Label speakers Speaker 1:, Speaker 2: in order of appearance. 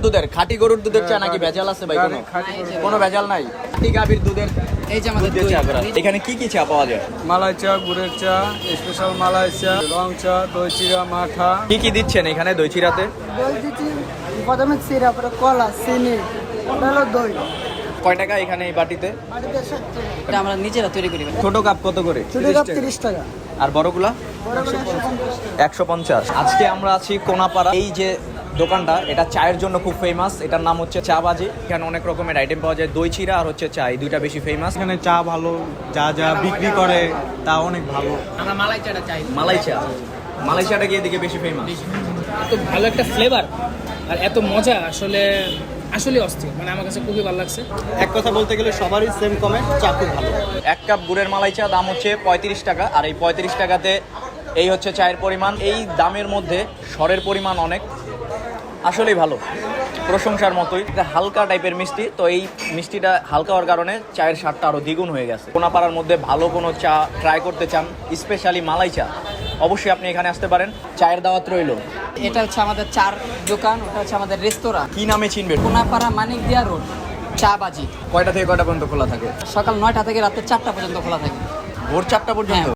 Speaker 1: দুধের, খাঁটি গরুর দুধের চা নাকি ভেজাল আছে ভাই? কোনো ভেজাল নাই, খাঁটি গাভীর দুধের
Speaker 2: এই যে আমাদের
Speaker 1: দুধের চা করা। এখানে কি কি চা পাওয়া যায়?
Speaker 3: মালাই চা, গুড়ের চা, স্পেশাল মালাই চা, রং চা, দই চিরা, মাঠা।
Speaker 1: কি কি দিচ্ছেন এখানে দই চিরাতে?
Speaker 4: দই দিচ্ছি, প্রথমে চিরা, পরে কলা, চিনি, ওটা হলো দই।
Speaker 1: কয় টাকা এখানে এই বাটিতে?
Speaker 4: বাড়িতে 60 টাকা।
Speaker 2: এটা আমরা নিজেরা তৈরি করি।
Speaker 1: ছোট কাপ কত করে?
Speaker 4: ছোট কাপ 30 টাকা।
Speaker 1: আর বড়গুলা?
Speaker 4: বড় করে 150 টাকা।
Speaker 1: 150। আজকে আমরা আছি কোনাপাড়া। এই যে দোকানটা, এটা চায়ের জন্য খুব ফেমাস। এটার নাম হচ্ছে চা বাজি। এখানে অনেক রকমের আইটেম পাওয়া যায়, দই চিরা আর হচ্ছে চা, এই দুইটা বেশি ফেমাস।
Speaker 3: এখানে চা ভালো, যা যা বিক্রি করে তা অনেক ভালো।
Speaker 2: আমরা মালাই চাটা চাই।
Speaker 1: মালাই চা, মালাই চাটা কি এদিকে বেশি ফেমাস?
Speaker 5: এত ভালো একটা ফ্লেভার আর এত মজা, আসলে আসলে অস্থির, মানে আমার কাছে খুবই ভালো লাগছে।
Speaker 3: এক কথা বলতে গেলে সবারই সেম কমেন্ট, চা খুব ভালো।
Speaker 1: এক কাপ গুড়ের মালাই চা দাম হচ্ছে 35 টাকা। আর এই 35 টাকাতে এই হচ্ছে চায়ের পরিমাণ। এই দামের মধ্যে স্বরের পরিমাণ অনেক, আসলেই ভালো, প্রশংসার মতোই। এটা হালকা টাইপের মিষ্টি, তো এই মিষ্টিটা হালকা হওয়ার কারণে চায়ের স্বাদটা আরও দ্বিগুণ হয়ে গেছে। কোনাপাড়ার মধ্যে ভালো কোনো চা ট্রাই করতে চান, স্পেশালি মালাই চা, অবশ্যই আপনি এখানে আসতে পারেন। চায়ের দাওয়াত রইল।
Speaker 2: এটা হচ্ছে আমাদের চার দোকান, ওটা হচ্ছে আমাদের রেস্তোরাঁ,
Speaker 1: কি নামে চিনবেন?
Speaker 2: কোনাপাড়া মানিকদিয়া রোড, চা বাজি।
Speaker 1: কয়টা থেকে কয়টা পর্যন্ত খোলা থাকে?
Speaker 2: সকাল 9টা থেকে রাতে 4টা পর্যন্ত খোলা থাকে।
Speaker 1: ভোর 4টা পর্যন্ত?